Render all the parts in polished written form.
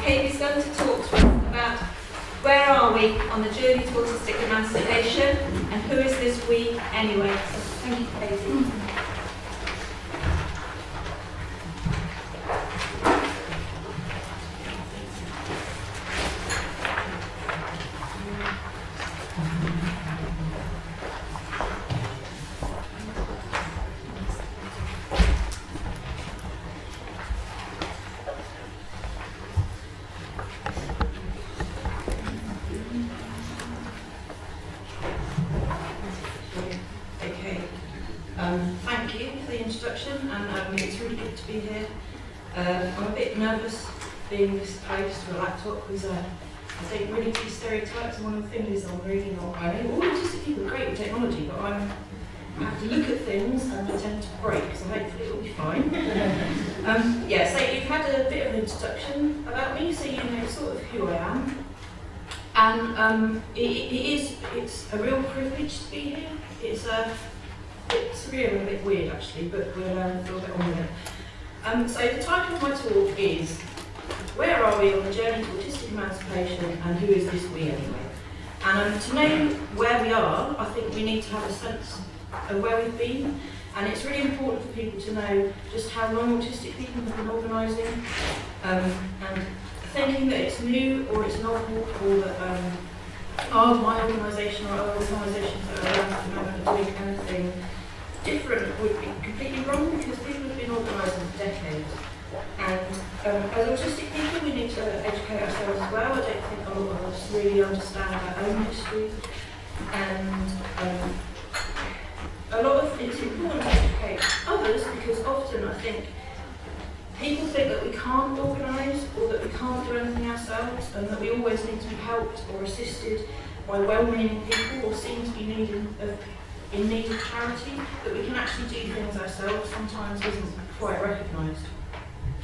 Kabie's going to talk to us about where are we on the journey to autistic emancipation and who is this we anyway. So thank you, Kabie. Thank you for the introduction, and it's really good to be here. I'm a bit nervous being this close to a laptop because I think really two stereotypes. One of the things is I'm really not. I know all autistic people are great with technology, but I have to look at things and I tend to break, so hopefully it'll be fine. So you've had a bit of an introduction about me, so you know sort of who I am. And it's a real privilege to be here. It's surreal and a bit weird actually, but we'll get on with it. So the title of my talk is Where Are We on the Journey to Autistic Emancipation and Who Is This We Anyway? And to know where we are, I think we need to have a sense of where we've been, and it's really important for people to know just how long autistic people have been organising, and thinking that it's new or it's novel or that my organisation or other organisations that are around at the moment are doing anything different would be completely wrong, because people have been organising for decades. And as autistic people, we need to educate ourselves as well. I don't think a lot of us really understand our own history, and a lot of it's important to educate others, because often I think people think that we can't organise or that we can't do anything ourselves, and that we always need to be helped or assisted by well-meaning people or seem to be in need of charity, that we can actually do things ourselves sometimes isn't quite recognised.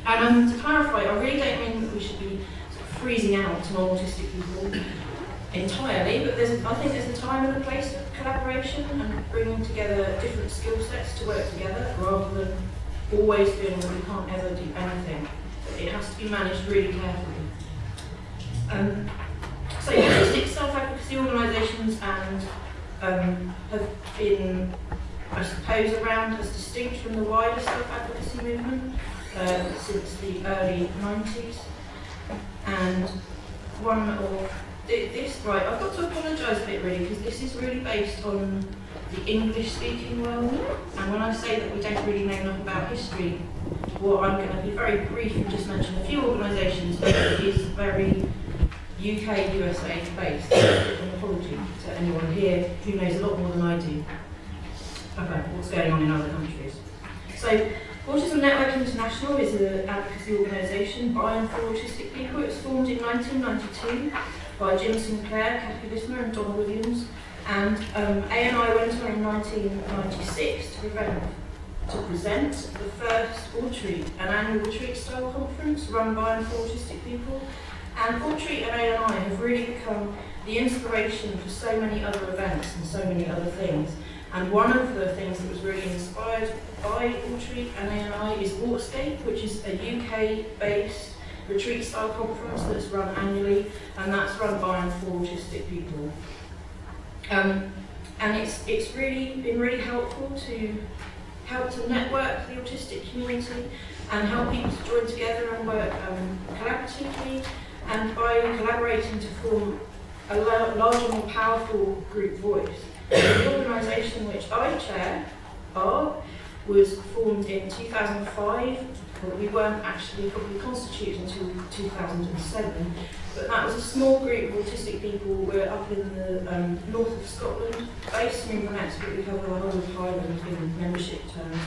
And to clarify, I really don't mean that we should be sort of freezing out non-autistic people entirely, but I think there's a time and a place for collaboration and bringing together different skill sets to work together, rather than always feeling that we can't ever do anything. It has to be managed really carefully. So autistic self-advocacy organisations have been, I suppose, around as distinct from the wider self-advocacy movement since the early 90s. And one of this, right, I've got to apologise a bit really, because this is really based on the English-speaking world, and when I say that we don't really know enough about history, well, I'm going to be very brief and just mention a few organisations, but it is very UK, USA based. An apology to anyone here who knows a lot more than I do about what's going on in other countries. So, Autism Network International is an advocacy organisation by and for autistic people. It was formed in 1992 by Jim Sinclair, Kabie Brook and Donna Williams. And ANI went on in 1996 to present the first an annual retreat-style conference run by and for autistic people. And Retreat and ANI have really become the inspiration for so many other events and so many other things. And one of the things that was really inspired by Retreat and ANI is Waterscape, which is a UK-based retreat-style conference that's run annually, and that's run by and for autistic people. And it's really been really helpful to help to network the autistic community and help people to join together and work collaboratively, and by collaborating to form a larger, more powerful group voice. The organisation which I chair, BARB, was formed in 2005, but we weren't actually properly constituted until 2007. But that was a small group of autistic people. We're up in the north of Scotland, based in Inverness, but we cover the whole of Highland in membership terms.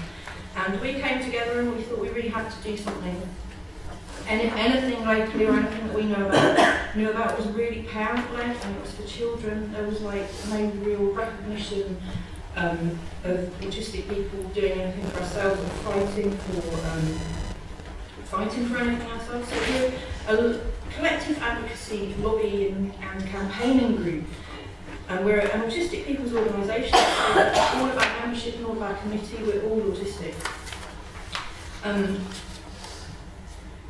And we came together and we thought we really had to do something. Anything locally or anything that we knew about was really parent-led, and it was for children. There was like no real recognition of autistic people doing anything for ourselves and fighting for anything ourselves. So we're a collective advocacy, lobbying and campaigning group, and we're an autistic people's organisation. So all of our membership and all of our committee, we're all autistic.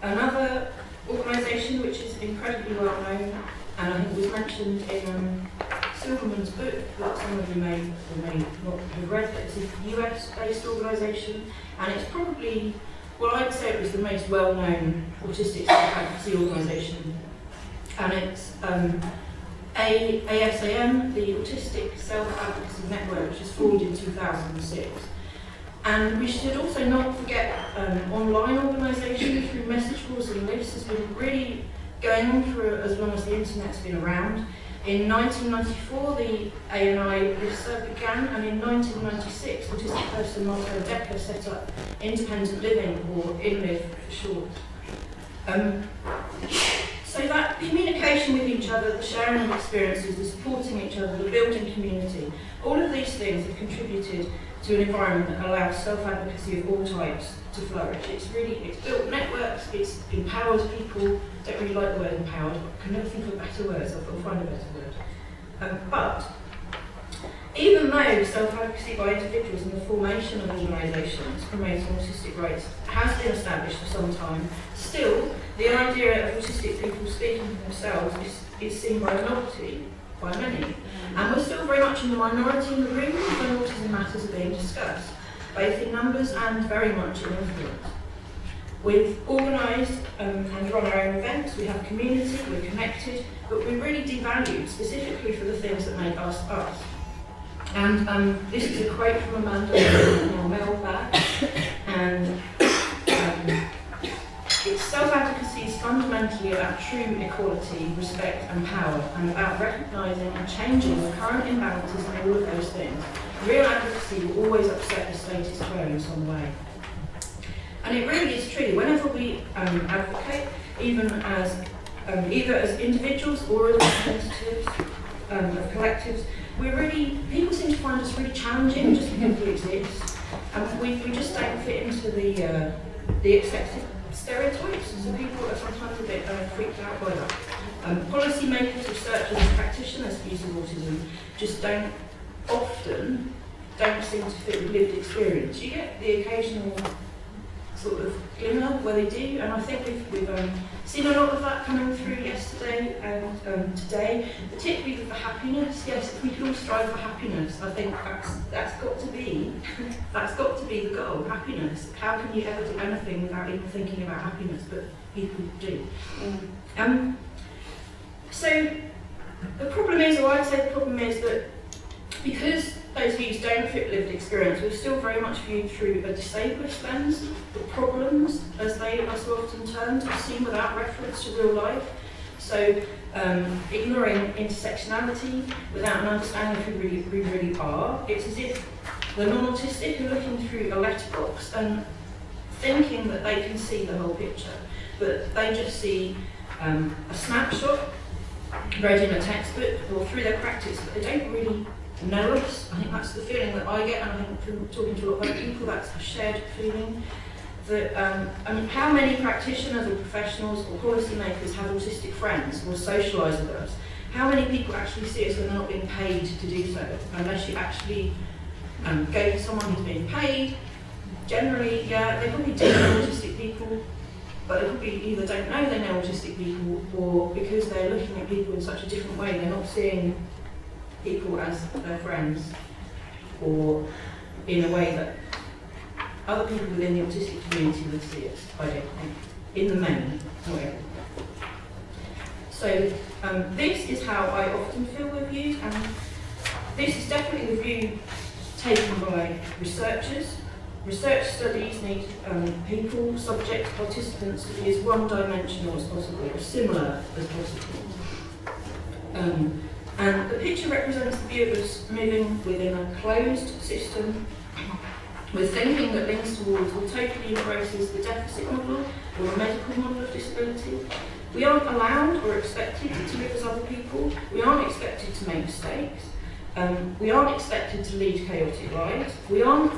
Another organisation which is incredibly well known, and I think was mentioned in Silverman's book that some of you may or may not have read. It's a US-based organisation, and it's probably, well, I'd say it was the most well-known autistic self-advocacy organisation, and it's ASAM, the Autistic Self-Advocacy Network, which was formed in 2006. And we should also not forget online organisations through message boards and lists has been really going on for as long as the internet's been around. In 1994, the ANI listserv began, and in 1996, autistic person Marco Decker set up Independent Living, or INLIV for short. So that communication with each other, the sharing of experiences, the supporting each other, the building community, all of these things have contributed to an environment that allows self-advocacy of all types to flourish. It's built networks, it's empowered people. Don't really like the word empowered, but I can never think of better words, I'll find a better word. But even though self-advocacy by individuals and the formation of organisations promoting autistic rights has been established for some time, still the idea of autistic people speaking for themselves is seen by a novelty by many. And we're still very much in the minority in the room when autism matters are being discussed, both in numbers and very much in influence. We've organised and run our own events, we have community, we're connected, but we're really devalued specifically for the things that make us us. And this is a quote from Amanda in our mailbag, and it's self-advocacy is fundamentally about true equality, respect and power, and about recognising and changing the current imbalances and all of those things. Real advocacy will always upset the status quo in some way. And it really is true. Whenever we advocate, even as either as individuals or as representatives of collectives, people seem to find us really challenging just because we exist. And we just don't fit into the accepted stereotypes, so people are sometimes a bit freaked out by that. Policy makers, researchers and practitioners using autism just often don't seem to fit with lived experience. You get the occasional sort of glimmer where they do, and I think we've seen a lot of that coming through yesterday and today, particularly with the happiness. Yes, if we can all strive for happiness, I think that's got to be the goal, happiness. How can you ever do anything without even thinking about happiness? But people do. So the problem is, or I'd say the problem is that because those views don't fit lived experience, we're still very much viewed through a disableist lens. The problems, as they are so often termed, are seen without reference to real life. So ignoring intersectionality without an understanding of who we really are. It's as if the non-autistic are looking through a letterbox and thinking that they can see the whole picture, but they just see a snapshot read in a textbook or through their practice, but they don't really know us. I think that's the feeling that I get, and I think from talking to a lot of other people, that's a shared feeling. That how many practitioners or professionals or policymakers have autistic friends or socialise with us? How many people actually see us when they're not being paid to do so? Unless you actually go to someone who's being paid, generally, yeah, they probably do know autistic people, but they probably either don't know they know autistic people, or because they're looking at people in such a different way, they're not seeing people as their friends, or in a way that other people within the autistic community would see it, I don't think, in the main, not everyone. So this is how I often feel we're viewed, and this is definitely the view taken by researchers. Research studies need people, subjects, participants to be as one-dimensional as possible, or similar as possible. And the picture represents the view of us moving within a closed system with thinking that links towards or totally embraces the deficit model or a medical model of disability. We aren't allowed or expected to live as other people. We aren't expected to make mistakes. We aren't expected to lead chaotic lives. We aren't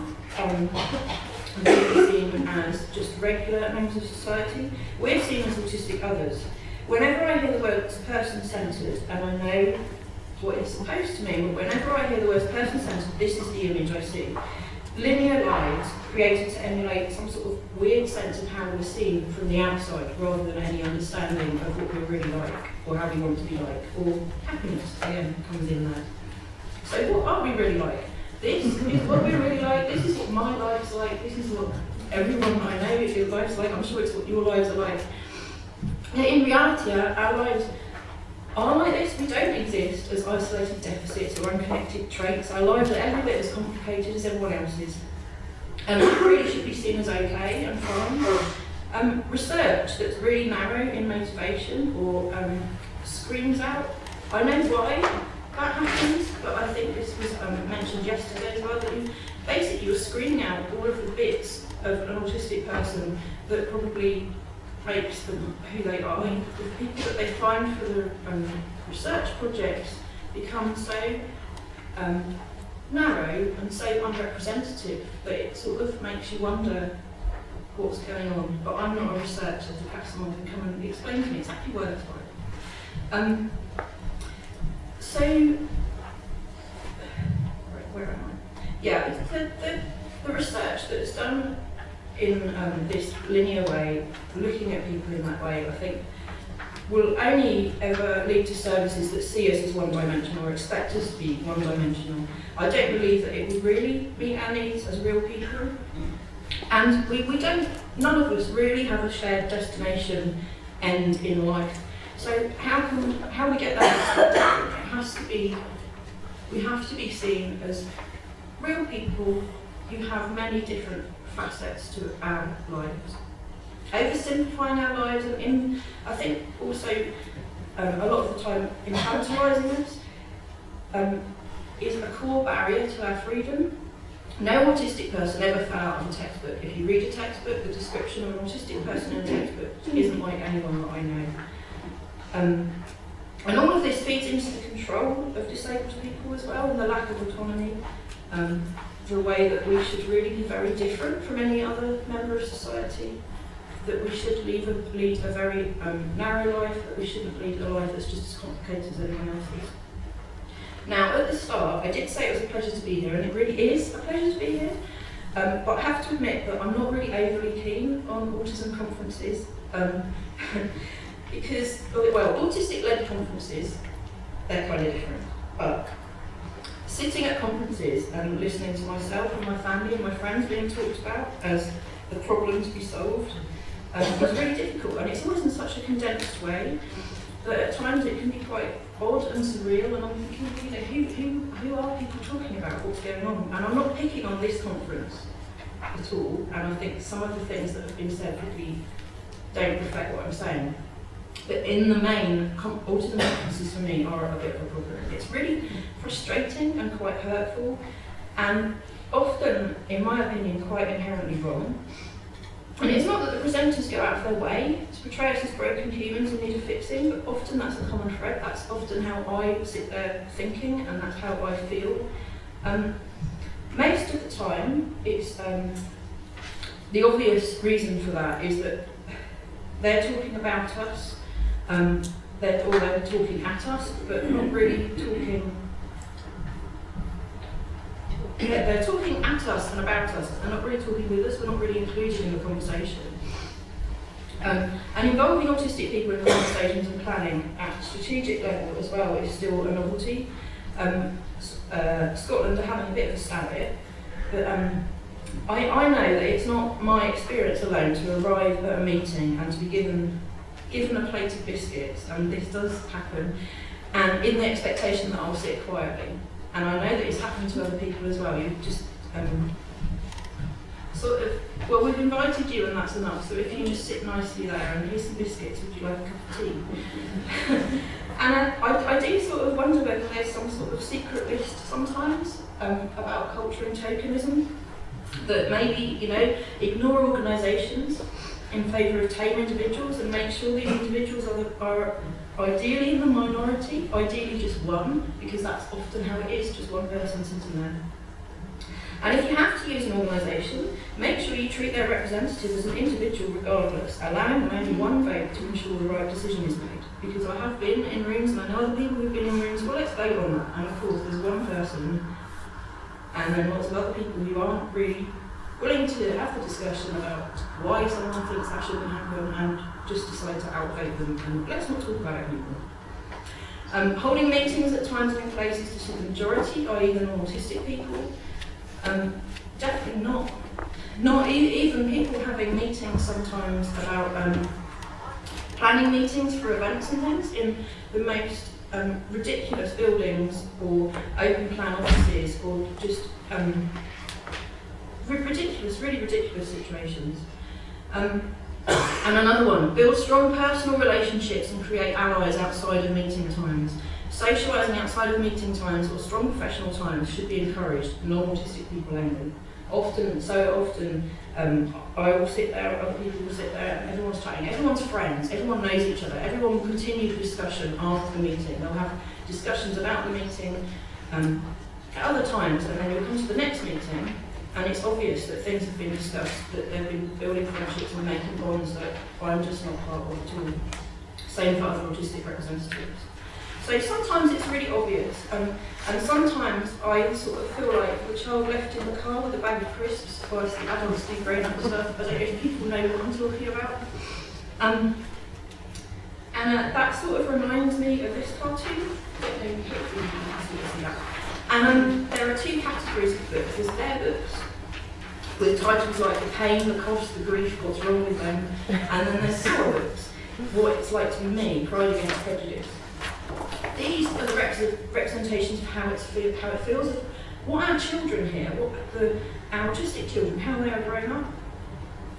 seen as just regular members of society. We're seen as autistic others. Whenever I hear the words person-centred, and I know what it's supposed to mean, but whenever I hear the words person-centred, this is the image I see. linear lives created to emulate some sort of weird sense of how we're seen from the outside rather than any understanding of what we're really like or how we want to be like, or happiness again comes in there. So what are we really like? This is what we're really like, this is what my life's like, this is what everyone I know your life's like, I'm sure it's what your lives are like. Now, in reality, our lives are like this. We don't exist as isolated deficits or unconnected traits. Our lives are every bit as complicated as everyone else's. And it really should be seen as okay and fine. Research that's really narrow in motivation or screams out, I know why that happens, but I think this was mentioned yesterday as well, that you're screening out all of the bits of an autistic person that probably makes them who they are. The people that they find for the research projects become so narrow and so unrepresentative that it sort of makes you wonder what's going on. But I'm not a researcher, so perhaps someone can come and explain to me exactly why that's right. So, where am I? Yeah, the research that's done in this linear way, looking at people in that way, I think will only ever lead to services that see us as one-dimensional or expect us to be one-dimensional. I don't believe that it will really meet our needs as real people. And we don't, none of us really have a shared destination end in life. So how we get that, it has to be, we have to be seen as real people who have many different facets to our lives. Oversimplifying our lives, and I think also a lot of the time infantilising us is a core barrier to our freedom. No autistic person ever fell out of a textbook. If you read a textbook, the description of an autistic person in a textbook isn't like anyone that I know. And all of this feeds into the control of disabled people as well, and the lack of autonomy, the way that we should really be very different from any other member of society, that we should lead a very narrow life, that we shouldn't lead a life that's just as complicated as anyone else's. Now, at the start, I did say it was a pleasure to be here, and it really is a pleasure to be here, but I have to admit that I'm not really overly keen on autism conferences, because, well, autistic-led conferences, they're kind of different, but sitting at conferences and listening to myself and my family and my friends being talked about as the problem to be solved was really difficult, and it's always in such a condensed way that at times it can be quite odd and surreal, and I'm thinking, who are people talking about, what's going on? And I'm not picking on this conference at all, and I think some of the things that have been said really don't reflect what I'm saying. But in the main, autism conferences for me are a bit of a problem. It's really frustrating and quite hurtful, and often, in my opinion, quite inherently wrong. And it's not that the presenters go out of their way to portray us as broken humans in need of fixing, but often that's a common thread. That's often how I sit there thinking, and that's how I feel. Most of the time, it's the obvious reason for that is that they're talking about us, they're talking at us, but not really talking. They're talking at us and about us, and not really talking with us. We're not really included in the conversation. And involving autistic people in conversations and planning at strategic level as well is still a novelty. Scotland are having a bit of a stab at it, but I know that it's not my experience alone to arrive at a meeting and to be given a plate of biscuits, and this does happen, and in the expectation that I'll sit quietly. And I know that it's happened to other people as well. You just sort of, well, we've invited you and that's enough, so if you just sit nicely there and here's some biscuits, would you like a cup of tea? And I do sort of wonder whether there's some sort of secret list sometimes about culture and tokenism, that maybe, ignore organisations in favour of tame individuals and make sure these individuals are ideally in the minority, ideally just one, because that's often how it is, just one person sitting there. And if you have to use an organisation, make sure you treat their representative as an individual regardless, allowing them only one vote to ensure the right decision is made. Because I have been in rooms, and I know other people who've been in rooms, well, let's vote on that. And of course, there's one person, and then lots of other people who aren't really willing to have the discussion about why someone thinks that shouldn't happen and just decide to outvote them and let's not talk about it anymore. Holding meetings at times and in places to suit the majority, i.e. the non-autistic people, definitely not even people having meetings sometimes about planning meetings for events and things in the most ridiculous buildings or open plan offices or just really ridiculous situations. And another one, build strong personal relationships and create allies outside of meeting times. Socialising outside of meeting times or strong professional times should be encouraged, non-autistic people only. So often, I will sit there, other people will sit there, and everyone's chatting, everyone's friends, everyone knows each other, everyone will continue the discussion after the meeting. They'll have discussions about the meeting at other times, and then you'll come to the next meeting, and it's obvious that things have been discussed, that they've been building friendships and making bonds that I'm just not part of at all. Same for other autistic representatives. So sometimes it's really obvious, and sometimes I sort of feel like the child left in the car with a bag of crisps whilst the adults do grown-up stuff. I don't know if people know what I'm talking about. That sort of reminds me of this cartoon. I don't know, hopefully you can see that. And there are two categories of books. There's their books, with titles like The Pain, The Cost, The Grief, What's Wrong With Them, and then there's our books, What It's Like to Be Me, Pride Against Prejudice. These are the representations of how it feels, of what our children hear, our autistic children, how they are growing up.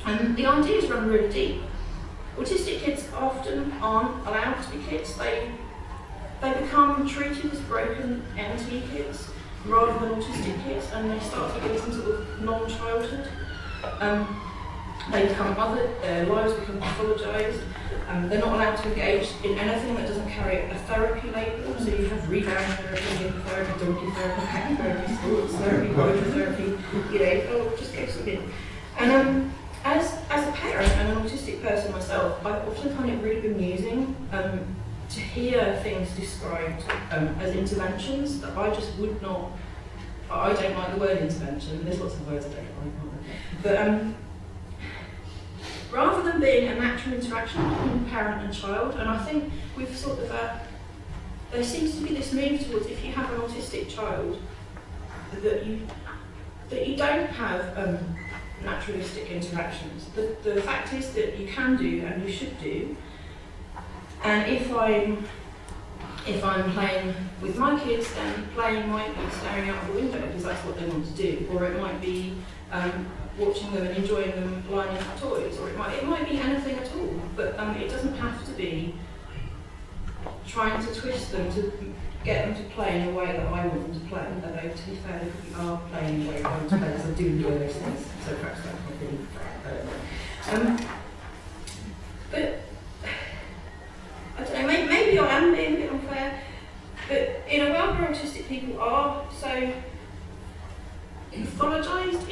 And the ideas run really deep. Autistic kids often aren't allowed to be kids. They become treated as broken entity kids rather than autistic kids, and they start to get some sort of non-childhood. They become othered, their lives become pathologised. They're not allowed to engage in anything that doesn't carry a therapy label. So you have rebound therapy, nipple therapy, donkey therapy, cat therapy, sports therapy, water therapy, just go something. And as a parent and an autistic person myself, I often find it really bemusing to hear things described as interventions that I just would not. I don't like the word intervention. There's lots of words I don't like, but rather than being a natural interaction between parent and child, and I think we've sort of there seems to be this move towards, if you have an autistic child, that you don't have naturalistic interactions. The fact is that you can do and you should do. And if I'm playing with my kids, then playing might be staring out the window because that's what they want to do, or it might be watching them and enjoying them lining up toys, or it might be anything at all. But it doesn't have to be trying to twist them to get them to play in a way that I want them to play. Although to be fair, they probably are playing in a way that I want to play, because I do enjoy those things. So perhaps that might be. But I don't know, maybe I am being a bit unfair, but in a world where autistic people are so pathologised,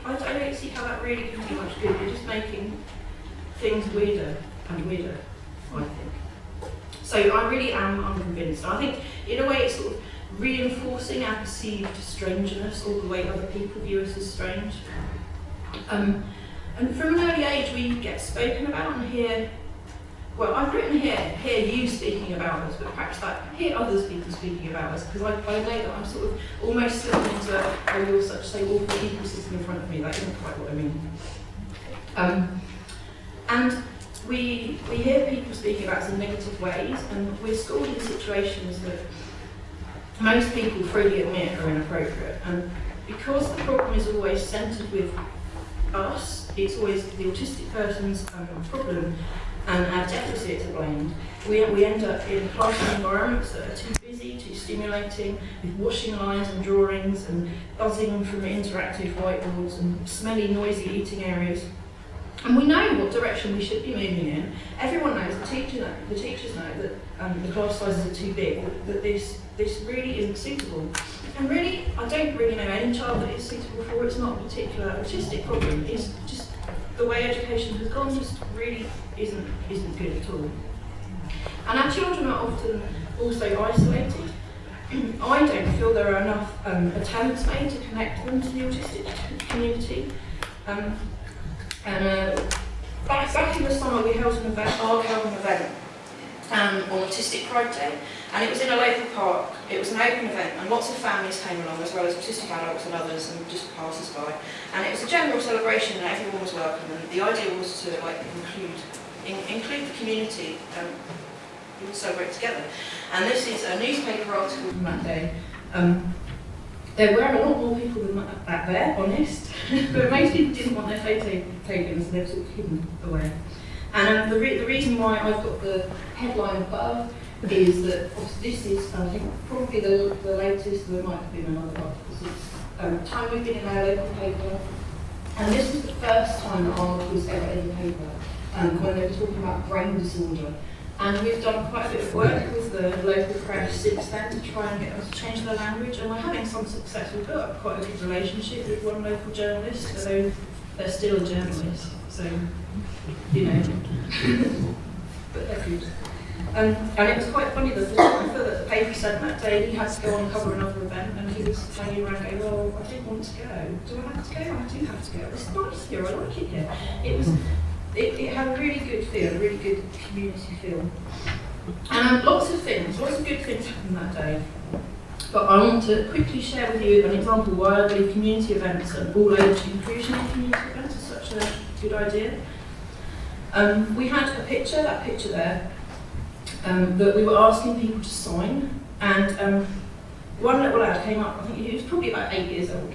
I don't see how that really can do much good. You're just making things weirder and weirder, I think. So I really am unconvinced. I think in a way it's sort of reinforcing our perceived strangeness, or the way other people view us as strange. And from an early age we get spoken about and hear. Well, I've written hear you speaking about us, but perhaps hear other people speaking about us, because I know that I'm sort of almost slipping into you're such so awful people sitting in front of me. That isn't quite what I mean. And we hear people speaking about us in negative ways, and we're schooled in situations that most people freely admit are inappropriate. And because the problem is always centred with us, it's always the autistic person's problem, and our deficits are blamed, we end up in classroom environments that are too busy, too stimulating, with washing lines and drawings and buzzing from interactive whiteboards and smelly, noisy eating areas. And we know what direction we should be moving in. Everyone knows, the teachers know that the class sizes are too big, that this really isn't suitable. And really, I don't really know any child that is suitable for it. It's not a particular autistic problem. It's just the way education has gone just really isn't good at all. And our children are often also isolated. I don't feel there are enough attempts made to connect them to the autistic community. Back in the summer we held an event, on Autistic Pride Day, and it was in a local park. It was an open event, and lots of families came along, as well as autistic adults and others, and just passers-by. And it was a general celebration, and everyone was welcome. And the idea was to include the community. We would celebrate together. And this is a newspaper article from that day. There were a lot more people than that there, honest, but most people didn't want their photo taken, so they were sort of hidden away. And the reason why I've got the headline above is that this is, I think, probably the latest, there might have been another article, time we've been in our local paper. And this was the first time that Arnold was ever in the paper, when they were talking about brain disorder. And we've done quite a bit of work with the local press since then to try and get them to change their language, and we're having some success. We've built up quite a good relationship with one local journalist, although they're still a journalist, so, you know, but they're good. And it was quite funny, the photographer that the paper sent that day, he had to go on and cover another event, and he was hanging around going, well, I didn't want to go. Do I have to go? I do have to go. It's nice here, I like it here. It had a really good feel, a really good community feel. And lots of good things happened that day. But I want to quickly share with you an example why I believe community events and all age inclusion in community events is such a good idea. We had a picture, that picture there, that we were asking people to sign, and one little lad came up, I think he was probably about 8 years old,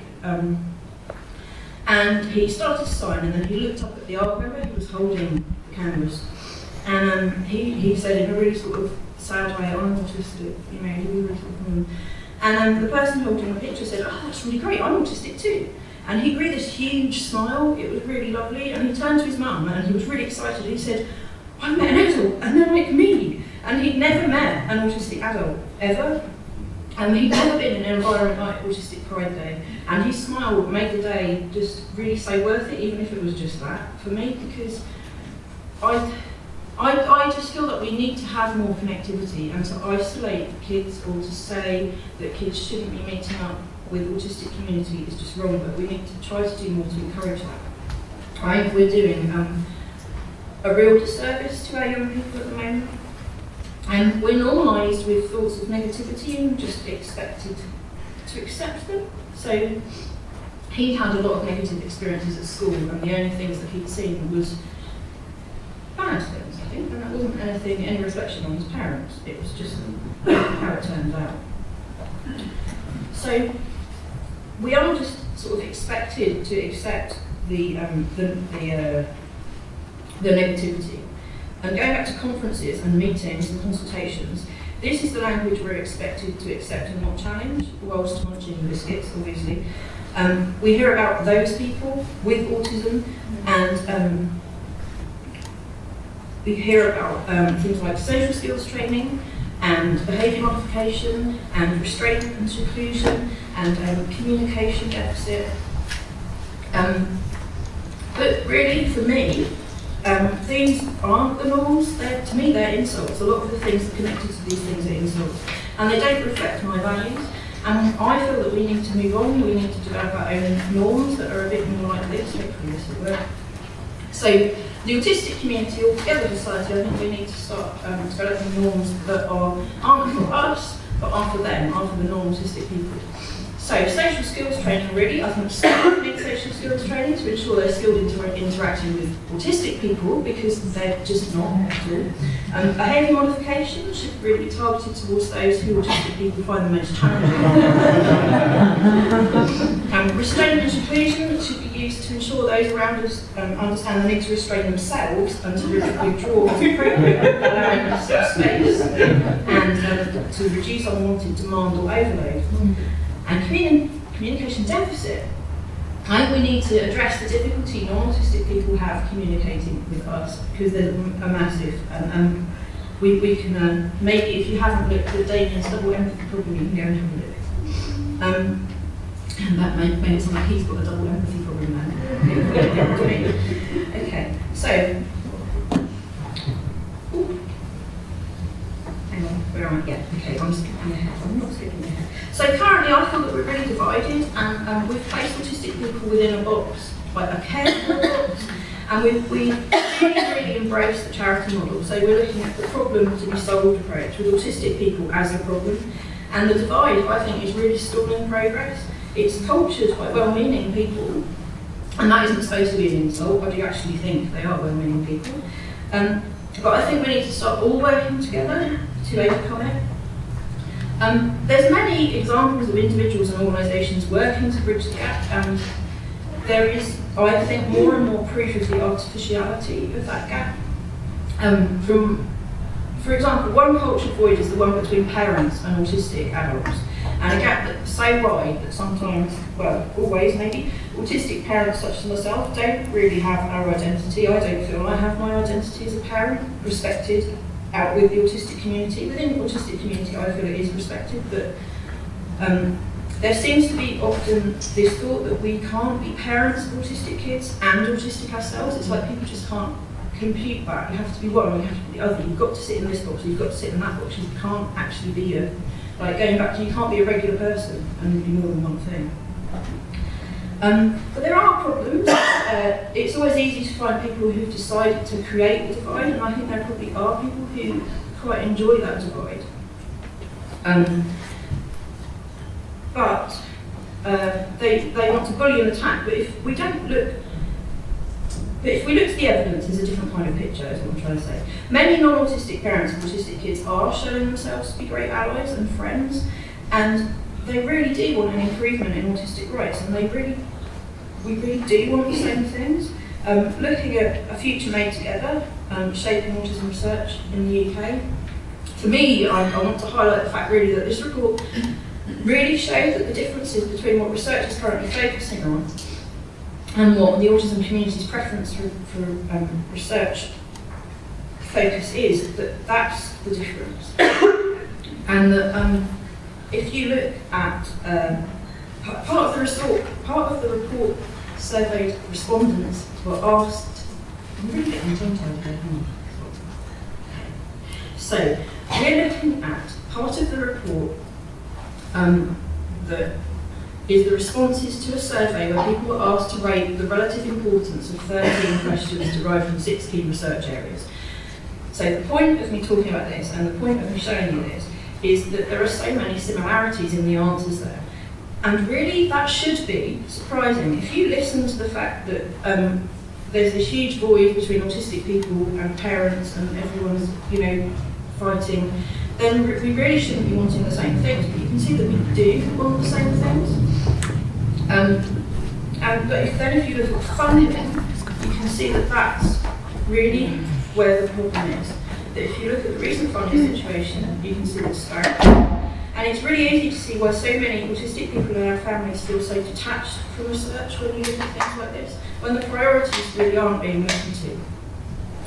and he started to sign, and then he looked up at the art member who was holding the canvas, and he said in a really sort of sad way, I'm autistic, you know, he was really talking. And the person holding the picture said, oh, that's really great, I'm autistic too. And he grew this huge smile, it was really lovely, and he turned to his mum, and he was really excited. He said, I met an adult, and they're like me. And he'd never met an autistic adult, ever. And he'd never been in an environment like Autistic Pride Day. And his smile made the day just really so worth it, even if it was just that, for me, because I just feel that we need to have more connectivity, and to isolate kids or to say that kids shouldn't be meeting up with autistic community is just wrong, but we need to try to do more to encourage that. I think we're doing a real disservice to our young people at the moment. And we're normalised with thoughts of negativity and just expected to accept them. So he had a lot of negative experiences at school, and the only things that he'd seen was bad things, I think, and that wasn't any reflection on his parents. It was just how it turned out. So we are just sort of expected to accept the negativity. And going back to conferences and meetings and consultations, this is the language we're expected to accept and not challenge, whilst munching biscuits, obviously. We hear about those people with autism, and we hear about things like social skills training, and behaviour modification, and restraint and seclusion, and communication deficit. But really, for me, these aren't the norms. To me, they're insults. A lot of the things that are connected to these things are insults, and they don't reflect my values. And I feel that we need to move on. We need to develop our own norms that are a bit more like this. Hopefully, this will work. So, the autistic community, altogether society, I think we need to start developing norms that aren't for us, but are for them, are for the non-autistic people. So, social skills training, really, I think staff need social skills training to ensure they're skilled interacting with autistic people, because they're just not at all. Behaviour modification should really be targeted towards those who autistic people find the most challenging. Restraint and seclusion should be used to ensure those around us understand the need to restrain themselves and to withdraw as appropriate, allowing us some space, and to reduce unwanted demand or overload. And communication deficit. I think we need to address the difficulty non-autistic people have communicating with us, because they're a massive, and we can, maybe if you haven't looked at Damien's double empathy problem, you can go and have a look. And that made it sound like he's got a double empathy problem then. Okay, so, hang on, where am I? Yeah, okay, I'm skipping ahead. I'm not skipping ahead. So currently I feel that we're really divided, and we've placed autistic people within a box, like a careful box, and we really embrace the charity model. So we're looking at the problem to be solved approach with autistic people as a problem, and the divide, I think, is really stalling progress. It's cultured by well-meaning people, and that isn't supposed to be an insult. I do actually think they are well-meaning people. But I think we need to start all working together to overcome it. There's many examples of individuals and organisations working to bridge the gap, and there is, I think, more and more proof of the artificiality of that gap. For example, one cultural void is the one between parents and autistic adults, and a gap that's so wide that sometimes, well, always maybe, autistic parents such as myself don't really have our identity. I don't feel I have my identity as a parent respected out with the autistic community. Within the autistic community, I feel it is respected, but there seems to be often this thought that we can't be parents of autistic kids and autistic ourselves. It's like people just can't compute that. You have to be one, you have to be the other. You've got to sit in this box, you've got to sit in that box. You can't actually be like going back to, you can't be a regular person and be more than one thing. But there are problems. It's always easy to find people who've decided to create the divide, and I think there probably are people who quite enjoy that divide. But they want to bully and attack. But if we look at the evidence, there's a different kind of picture, is what I'm trying to say. Many non-autistic parents of autistic kids are showing themselves to be great allies and friends, and they really do want an improvement in autistic rights, and we really do want the same things. Looking at a future made together, shaping autism research in the UK, for me, I want to highlight the fact really that this report really shows that the differences between what research is currently focusing on and what the autism community's preference for research focus is, that's the difference. And that if you look at part of the report surveyed respondents were asked, I'm really getting tongue-tied here, So we're looking at part of the report that is the responses to a survey where people were asked to rate the relative importance of 13 questions derived from 6 key research areas. So the point of me talking about this and the point of me showing you this is that there are so many similarities in the answers there. And really that should be surprising. If you listen to the fact that there's this huge void between autistic people and parents and everyone's, fighting, then we really shouldn't be wanting the same things. But you can see that we do want the same things. But if you look at funding, you can see that that's really where the problem is. That if you look at the recent funding situation, you can see the disparity. And it's really easy to see why so many autistic people in our families feel so detached from research when you look at things like this, when the priorities really aren't being listened to.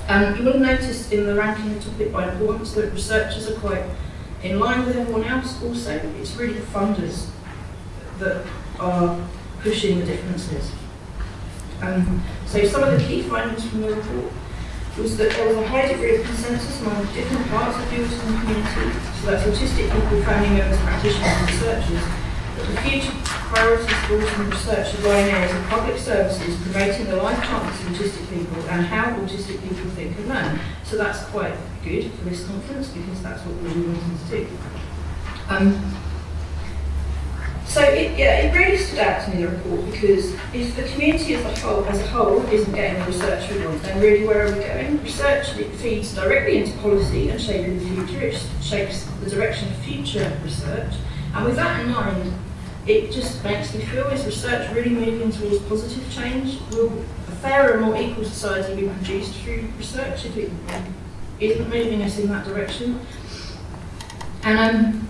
You will have noticed in the ranking of topic by importance that researchers are quite in line with everyone else also. It's really the funders that are pushing the differences. So some of the key findings from the report was that there was a high degree of consensus among different parts of the autism community, so that's autistic people, family members, practitioners and researchers, that the future priorities for autism research should lie in areas of public services, promoting the life chances of autistic people and how autistic people think and learn. So that's quite good for this conference because that's what we're wanting to do. So it really stood out to me, the report, because if the community as a whole isn't getting the research we want, then really where are we going? Research feeds directly into policy and shaping the future. It shapes the direction of future research. And with that in mind, it just makes me feel, is research really moving towards positive change? Will a fairer and more equal society be produced through research if it isn't moving us in that direction? And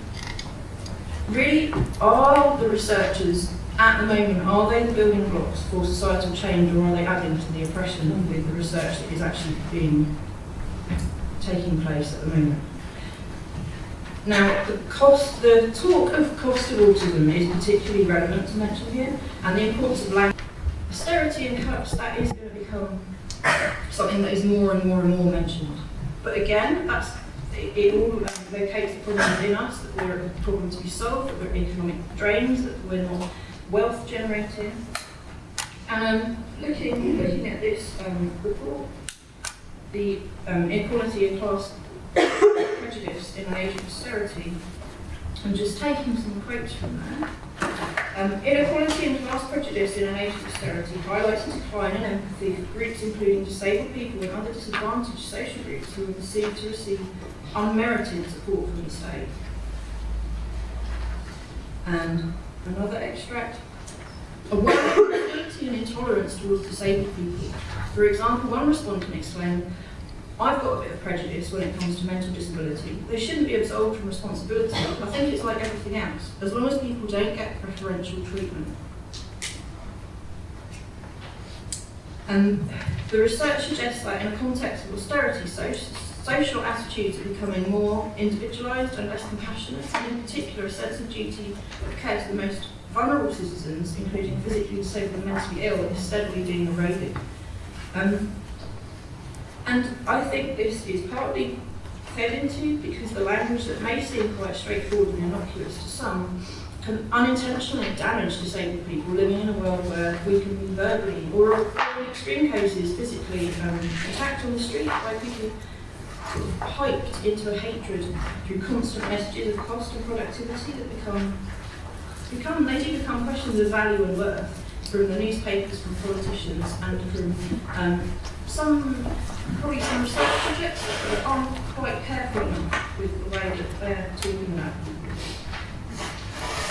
really, are the researchers at the moment, are they the building blocks for societal change, or are they adding to the oppression with the research that is actually taking place at the moment? Now, the talk of cost of autism is particularly relevant to mention here, and the importance of language. Austerity and cuts, that is going to become something that is more and more and more mentioned. But again, it all locates the problem within us, that we're a problem to be solved, that we're economic drains, that we're not wealth generating. And looking at this report, the inequality and class prejudice in an age of austerity, I'm just taking some quotes from there. Inequality and class prejudice in an age of austerity highlights a decline in empathy for groups including disabled people and other disadvantaged social groups who are perceived to receive unmerited support from the state. And another extract. A world of hostility and intolerance towards disabled people. For example, one respondent explained, "I've got a bit of prejudice when it comes to mental disability. They shouldn't be absolved from responsibility. I think it's like everything else, as long as people don't get preferential treatment." And the research suggests that in a context of austerity, social attitudes are becoming more individualised and less compassionate, and in particular a sense of duty of care to the most vulnerable citizens, including physically disabled and mentally ill, is steadily being eroded. And I think this is partly fed into because the language that may seem quite straightforward and innocuous to some can unintentionally damage disabled people living in a world where we can be verbally, or in extreme cases physically, attacked on the street by people sort of hyped into a hatred through constant messages of cost and productivity that become questions of value and worth from the newspapers, from politicians, and from probably some research projects that aren't quite careful enough with the way that they're talking about people.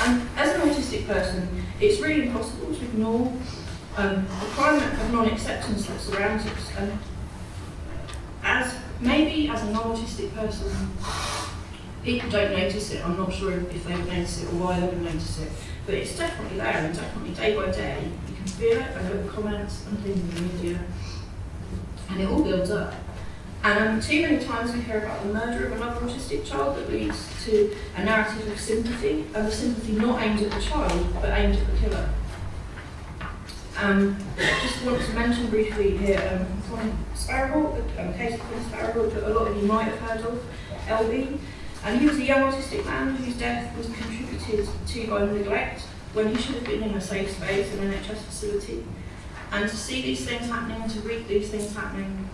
And as an autistic person, it's really impossible to ignore the climate of non-acceptance that surrounds us. And as a non-autistic person, people don't notice it. I'm not sure if they would notice it or why they would notice it, but it's definitely there, and definitely day by day you can feel it by little comments and things in the media, and it all builds up. And too many times we hear about the murder of another autistic child that leads to a narrative of sympathy, and the sympathy not aimed at the child but aimed at the killer. Just want to mention briefly here Tom Sparrowhawk, a case of Tom Sparrowhawk that a lot of you might have heard of, LB. And he was a young autistic man whose death was contributed to by neglect when he should have been in a safe space, an NHS facility. And to see these things happening and to read these things happening,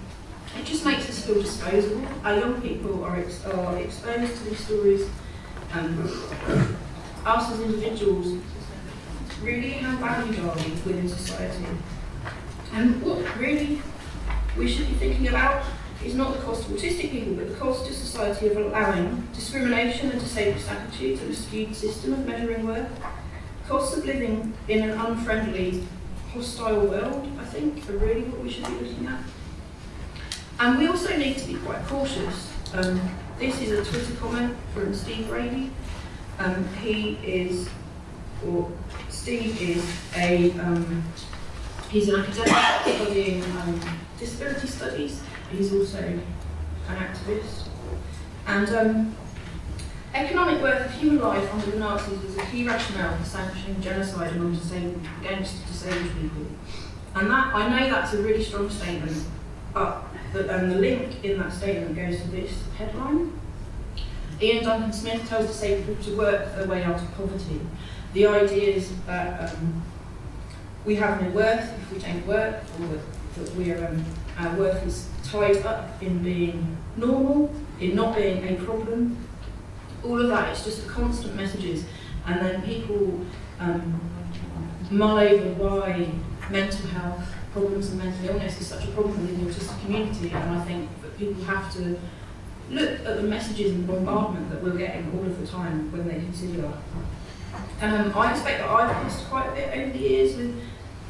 it just makes us feel disposable. Our young people are exposed to these stories. Us as individuals, really how valued are we within society? And what really we should be thinking about is not the cost of autistic people, but the cost to society of allowing discrimination and disabled attitudes and a skewed system of measuring worth. Costs of living in an unfriendly, hostile world, I think, are really what we should be looking at. And we also need to be quite cautious. This is a Twitter comment from Steve Brady. Steve is he's an academic studying disability studies. He's also an activist. And economic worth of human life under the Nazis was a key rationale for sanctioning genocide against disabled people. And that, I know that's a really strong statement, but the link in that statement goes to this headline. Ian Duncan Smith tells disabled people to work their way out of poverty. The idea is that we have no worth if we don't work, or that our worth is tied up in being normal, in not being a problem. All of that, it's just the constant messages, and then people mull over why mental health problems and mental illness is such a problem in the autistic community, and I think that people have to look at the messages and bombardment that we're getting all of the time when they consider that. I expect that I've lost quite a bit over the years with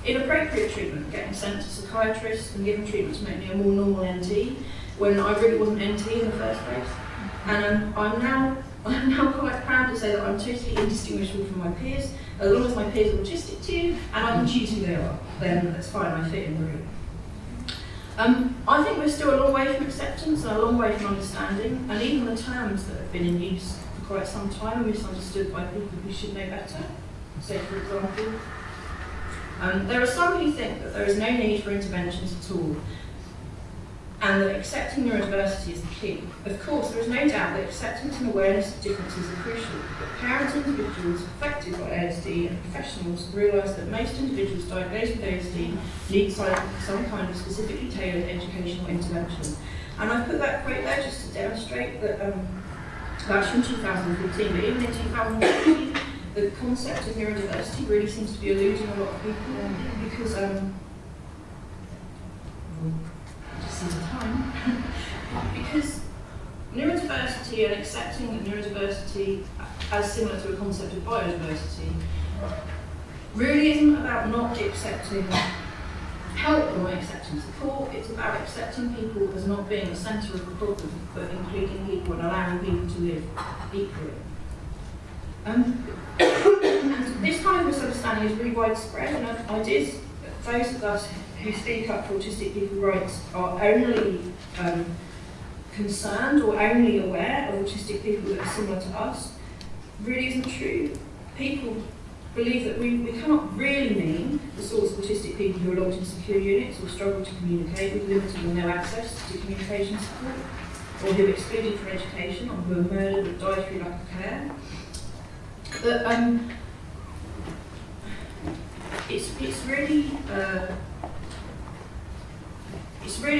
inappropriate treatment, getting sent to psychiatrists and given treatment to make me a more normal NT when I really wasn't NT in the first place. And I'm now quite proud to say that I'm totally indistinguishable from my peers. As long as my peers are autistic too, and I can choose who they are, then that's fine, I fit in the room. I think we're still a long way from acceptance and a long way from understanding, and even the terms that have been in use for quite some time are misunderstood by people who should know better. So, for example, there are some who think that there is no need for interventions at all. and that accepting neurodiversity is the key. Of course, there is no doubt that acceptance and awareness of differences are crucial, but parents and individuals affected by ASD and professionals realise that most individuals diagnosed with ASD need some kind of specifically tailored educational intervention. And I've put that quote there just to demonstrate that that's from 2014, but even in 2014, the concept of neurodiversity really seems to be eluding a lot of people because just in time, because neurodiversity and accepting neurodiversity as similar to a concept of biodiversity really isn't about not accepting help or not accepting support. It's about accepting people as not being the centre of the problem, but including people and allowing people to live equally. And this kind of misunderstanding is really widespread, and ideas, those of us who speak up for autistic people's rights are only concerned or only aware of autistic people that are similar to us, really isn't true. People believe that we cannot really mean the sorts of autistic people who are locked in secure units or struggle to communicate with limited or no access to communication support, or who are excluded from education, or who are murdered or die through lack of care. But it's really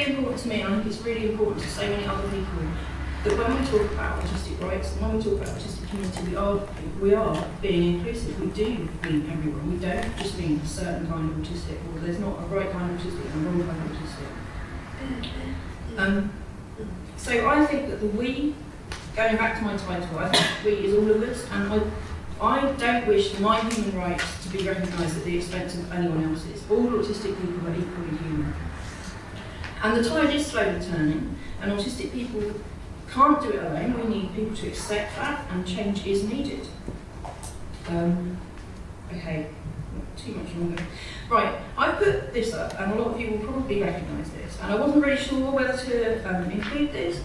important to me, and I think it's really important to so many other people, that when we talk about autistic rights and when we talk about autistic community, we are being inclusive. We do mean everyone. We don't just mean a certain kind of autistic, or there's not a right kind of autistic and a wrong kind of autistic. So I think that the we, going back to my title, I think we is all of us, and I don't wish my human rights to be recognised at the expense of anyone else's. All autistic people are equally human. And the tide is slowly turning, and autistic people can't do it alone. We need people to accept that, and change is needed. Okay, not too much longer. Right, I put this up, and a lot of you will probably recognise this, and I wasn't really sure whether to include this,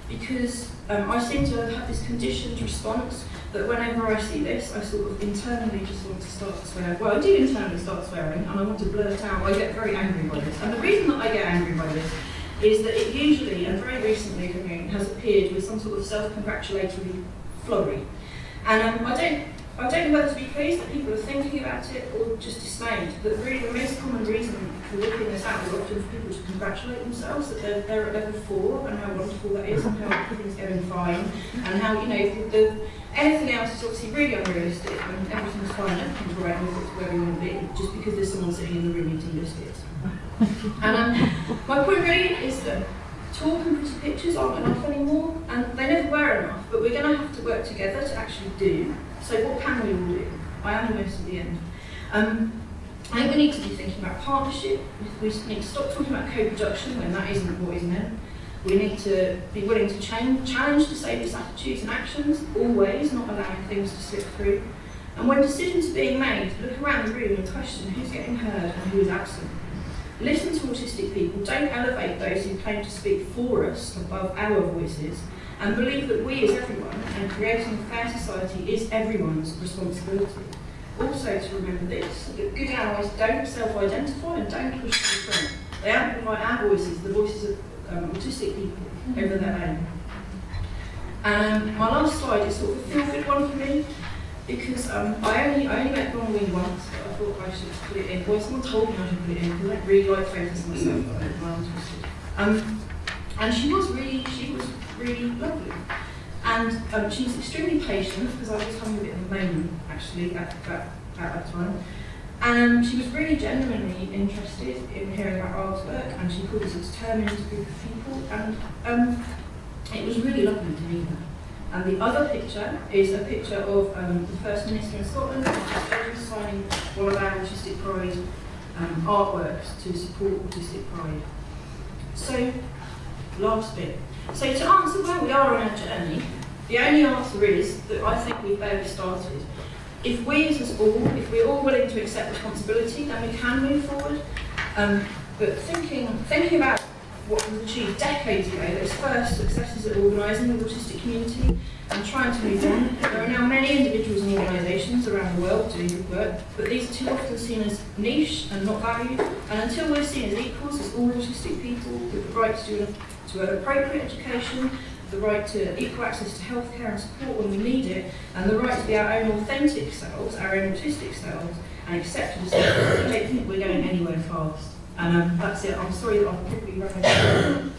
because I seem to have this conditioned response that whenever I see this, I sort of internally just want to start swearing. Well, I do internally start swearing, and I want to blurt out. I get very angry by this. And the reason that I get angry by this is that it usually, and very recently for me, has appeared with some sort of self-congratulatory flurry. And I don't know whether to be pleased that people are thinking about it or just dismayed, that really the most common reason for whipping this out is often for people to congratulate themselves that they're at level 4 and how wonderful that is and how everything's going fine and how, you know, anything else is obviously really unrealistic and everything's fine, everything's right and it's where we want to be, just because there's someone sitting in the room eating biscuits. And my point really is that talk and pretty pictures aren't enough anymore, and they never were enough, but we're going to have to work together to actually do. So what can we all do? I am almost at the end. I think we need to be thinking about partnership. We need to stop talking about co-production when that isn't what is meant. We need to be willing to challenge disabled attitudes and actions, always not allowing things to slip through. And when decisions are being made, look around the room and question who's getting heard and who is absent. Listen to autistic people, don't elevate those who claim to speak for us above our voices, and believe that we as everyone, and creating a fair society is everyone's responsibility. Also to remember this, that good allies don't self-identify and don't push to the front. They amplify our voices, the voices of autistic people, over their own. My last slide is sort of a feel-good one for me, because I only met Bronwyn once, but I thought I should put it in. Well, someone told me I should put it in, because I don't really like focusing myself on it. And she was really lovely. And she was extremely patient, because I was having a bit of a moment, actually, at that time. And she was really genuinely interested in hearing about artwork, and she called us a determined group of people, and it was really lovely to meet her. And the other picture is a picture of the First Minister in Scotland, signing one of our Autistic Pride artworks to support Autistic Pride. So, last bit. So to answer where we are on our journey, the only answer is that I think we've barely started. If we're all willing to accept responsibility, then we can move forward. But thinking about what was achieved decades ago, those first successes at organising the autistic community and trying to move on. There are now many individuals and organisations around the world doing good work, but these are too often seen as niche and not valued. And until we're seen as equals, as all autistic people with the right to an appropriate education, the right to equal access to healthcare and support when we need it, and the right to be our own authentic selves, our own autistic selves, and accepted as selves, I don't think we're going anywhere fast. And that's it. I'm sorry that I've probably run over.